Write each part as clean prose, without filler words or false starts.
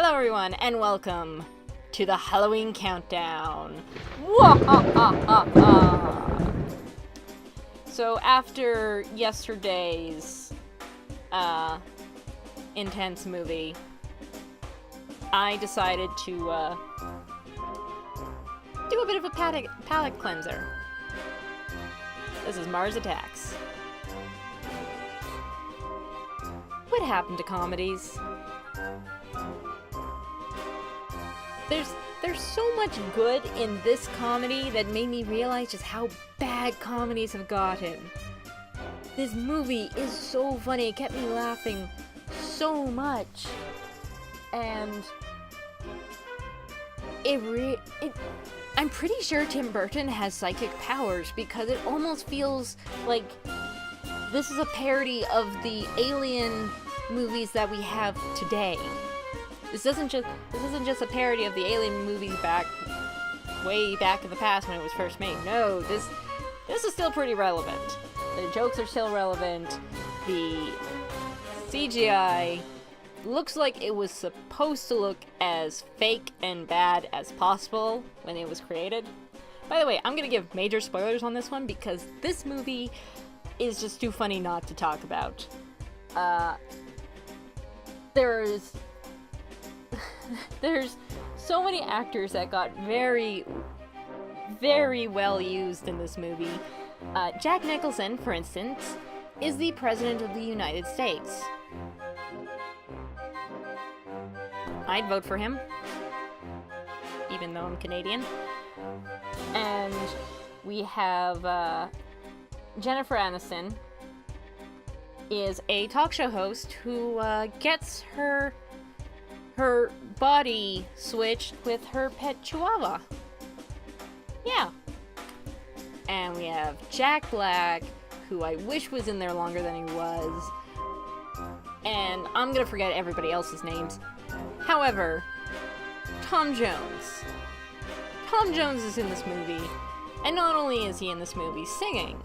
Hello everyone, and welcome to the Halloween Countdown. So after yesterday's intense movie, I decided to do a bit of a palate cleanser. This is Mars Attacks. What happened to comedies? There's so much good in this comedy that made me realize just how bad comedies have gotten. This movie is so funny, it kept me laughing so much. And I'm pretty sure Tim Burton has psychic powers because it almost feels like this is a parody of the Alien movies that we have today. This isn't just a parody of the Alien movies way back in the past when it was first made. No, this is still pretty relevant. The jokes are still relevant. The CGI looks like it was supposed to look as fake and bad as possible when it was created. By the way, I'm gonna give major spoilers on this one because this movie is just too funny not to talk about. There's so many actors that got very, very well used in this movie. Jack Nicholson, for instance, is the President of the United States. I'd vote for him, even though I'm Canadian. And we have Jennifer Aniston is a talk show host who gets her body switched with her pet chihuahua. Yeah. And we have Jack Black, who I wish was in there longer than he was. And I'm gonna forget everybody else's names. However, Tom Jones. Tom Jones is in this movie, and not only is he in this movie singing,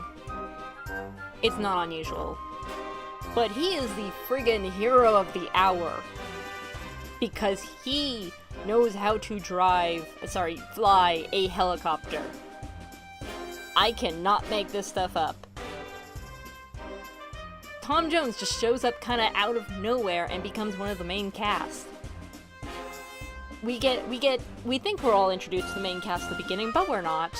it's not unusual, but he is the friggin' hero of the hour. Because he knows how to fly a helicopter. I cannot make this stuff up. Tom Jones just shows up kinda out of nowhere and becomes one of the main cast. We think we're all introduced to the main cast at the beginning, but we're not.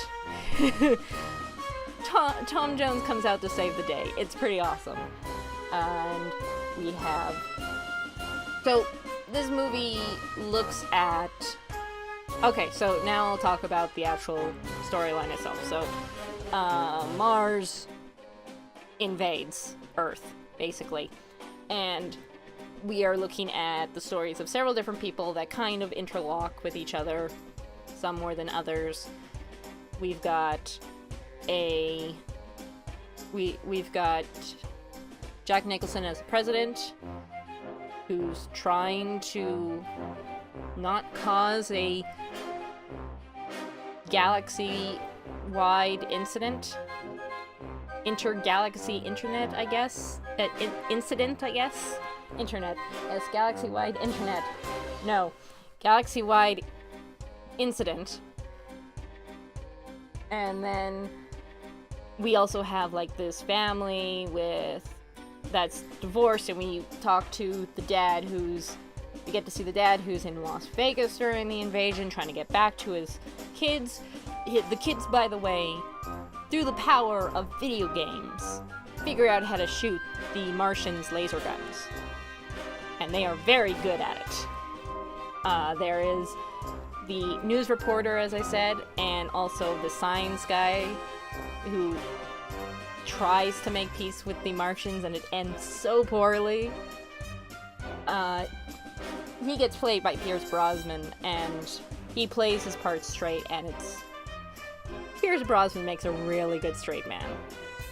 Tom Jones comes out to save the day. It's pretty awesome. And we have... So, this movie looks at... Okay, so now I'll talk about the actual storyline itself. So, Mars invades Earth, basically. And we are looking at the stories of several different people that kind of interlock with each other, some more than others. We've got we've got Jack Nicholson as president, who's trying to not cause a galaxy-wide incident. Intergalaxy internet, I guess? Incident, I guess? Internet. Yes, galaxy-wide internet. No. Galaxy-wide incident. And then we also have, like, this family that's divorced, and we talk to the dad we get to see the dad who's in Las Vegas during the invasion, trying to get back to his kids. The kids, by the way, through the power of video games, figure out how to shoot the Martians' laser guns. And they are very good at it. There is the news reporter, as I said, and also the science guy who tries to make peace with the Martians, and it ends so poorly. He gets played by Pierce Brosnan, and he plays his part straight, and Pierce Brosnan makes a really good straight man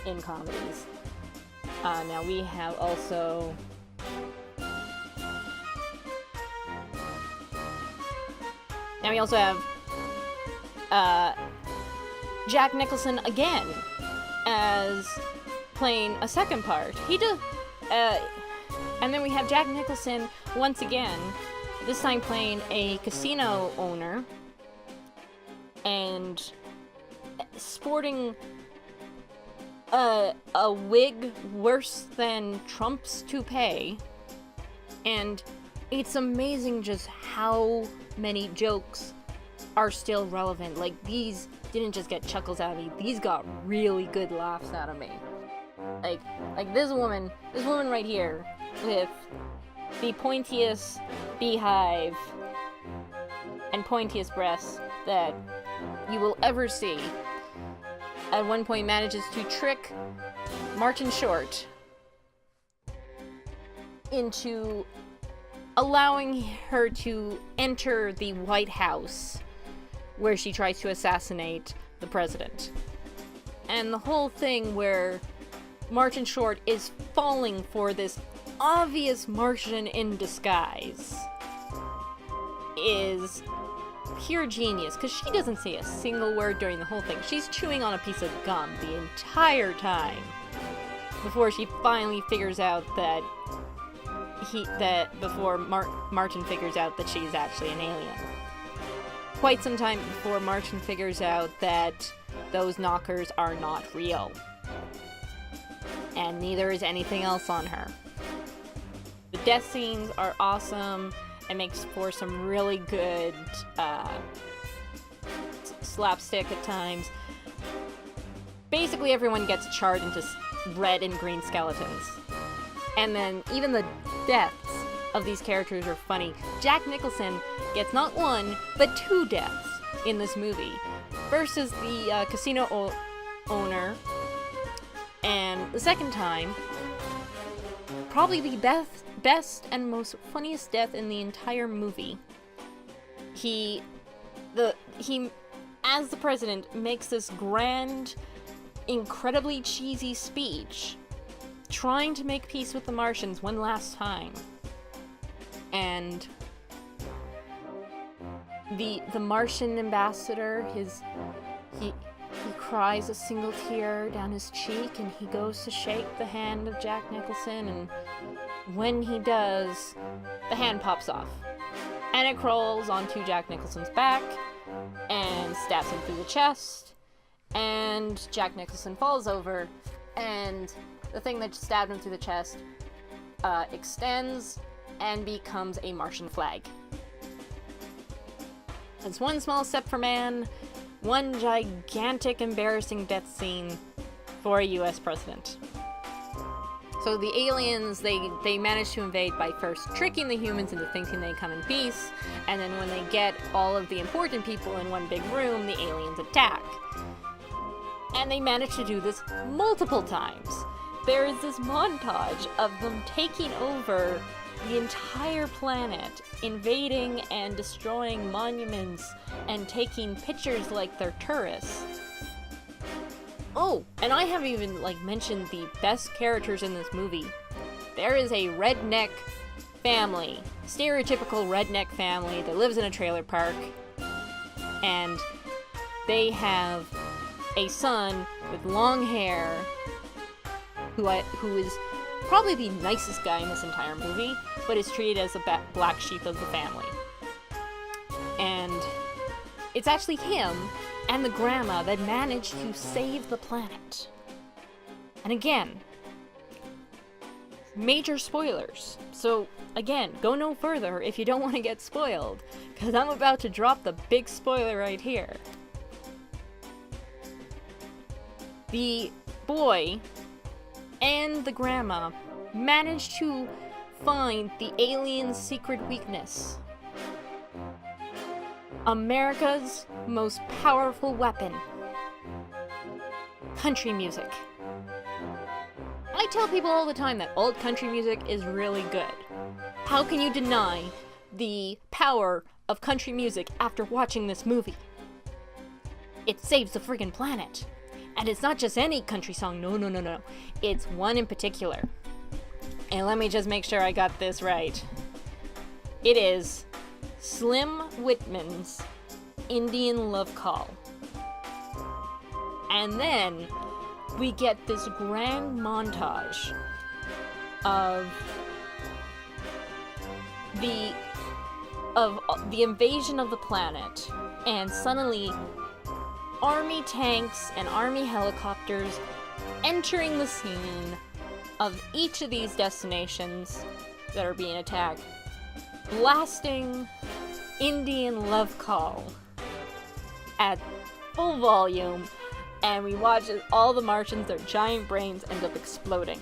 in comedies. Now we have also... Now we also have Jack Nicholson again as playing a second part. And then we have Jack Nicholson once again this time playing a casino owner, and sporting a wig worse than Trump's toupee. And it's amazing just how many jokes are still relevant. Like, these didn't just get chuckles out of me, these got really good laughs out of me. Like this woman right here with the pointiest beehive and pointiest breasts that you will ever see, at one point manages to trick Martin Short into allowing her to enter the White House, where she tries to assassinate the president. And the whole thing where Martin Short is falling for this obvious Martian in disguise is pure genius, because she doesn't say a single word during the whole thing. She's chewing on a piece of gum the entire time before she finally figures out that Martin figures out that she's actually an alien. Quite some time before Martin figures out that those knockers are not real. And neither is anything else on her. The death scenes are awesome. It makes for some really good slapstick at times. Basically everyone gets charred into red and green skeletons. And then even the deaths of these characters are funny. Jack Nicholson gets not one, but 2 deaths in this movie. First is the casino owner, and the second time, probably the best and most funniest death in the entire movie. He, as the president, makes this grand, incredibly cheesy speech trying to make peace with the Martians one last time. And the Martian ambassador, he cries a single tear down his cheek, and he goes to shake the hand of Jack Nicholson, and when he does, the hand pops off. And it crawls onto Jack Nicholson's back, and stabs him through the chest, and Jack Nicholson falls over, and the thing that stabbed him through the chest extends and becomes a Martian flag. It's one small step for man, one gigantic, embarrassing death scene for a US president. So the aliens, they manage to invade by first tricking the humans into thinking they come in peace, and then when they get all of the important people in one big room, the aliens attack. And they manage to do this multiple times. There is this montage of them taking over the entire planet, invading and destroying monuments, and taking pictures like they're tourists. Oh, and I haven't even, mentioned the best characters in this movie. There is a redneck family, stereotypical redneck family that lives in a trailer park, and they have a son with long hair, who is probably the nicest guy in this entire movie, but is treated as the black sheep of the family. And it's actually him and the grandma that managed to save the planet. And again, major spoilers. So again, go no further if you don't want to get spoiled, because I'm about to drop the big spoiler right here. The boy and the grandma managed to find the alien's secret weakness. America's most powerful weapon. Country music. I tell people all the time that old country music is really good. How can you deny the power of country music after watching this movie? It saves the friggin' planet. And it's not just any country song, no. It's one in particular. And let me just make sure I got this right. It is Slim Whitman's Indian Love Call. And then we get this grand montage of the of the invasion of the planet, and suddenly army tanks and army helicopters entering the scene of each of these destinations that are being attacked, blasting Indian Love Call at full volume, and we watch as all the Martians, their giant brains, end up exploding.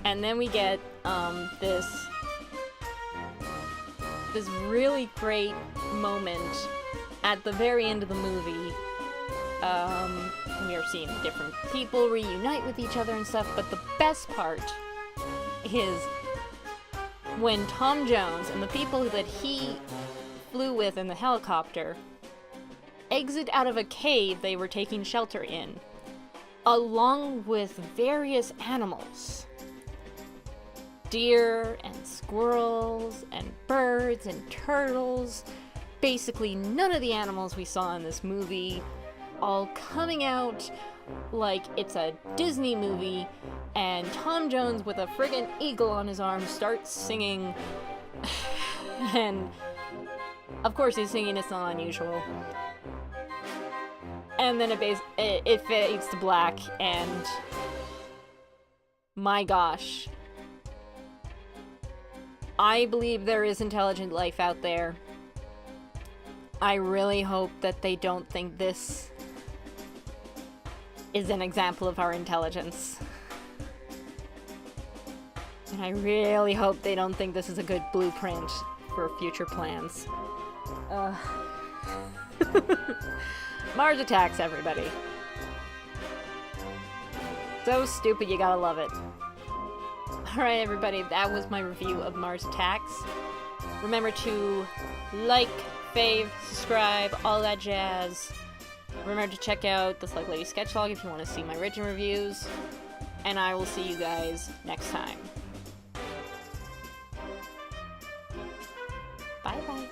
And then we get this really great moment at the very end of the movie. We are seeing different people reunite with each other and stuff, but the best part is when Tom Jones and the people that he flew with in the helicopter exit out of a cave they were taking shelter in, along with various animals. Deer and squirrels and birds and turtles. Basically none of the animals we saw in this movie, all coming out like it's a Disney movie, and Tom Jones with a friggin' eagle on his arm starts singing. And of course he's singing It's Not Unusual. And then it fades to black, and my gosh, I believe there is intelligent life out there. I really hope that they don't think this is an example of our intelligence. And I really hope they don't think this is a good blueprint for future plans. Mars Attacks, everybody. So stupid, you gotta love it. Alright, everybody, that was my review of Mars Attacks. Remember to like, fave, subscribe, all that jazz. Remember to check out the Slug Lady Sketchlog if you want to see my written reviews. And I will see you guys next time. Bye-bye.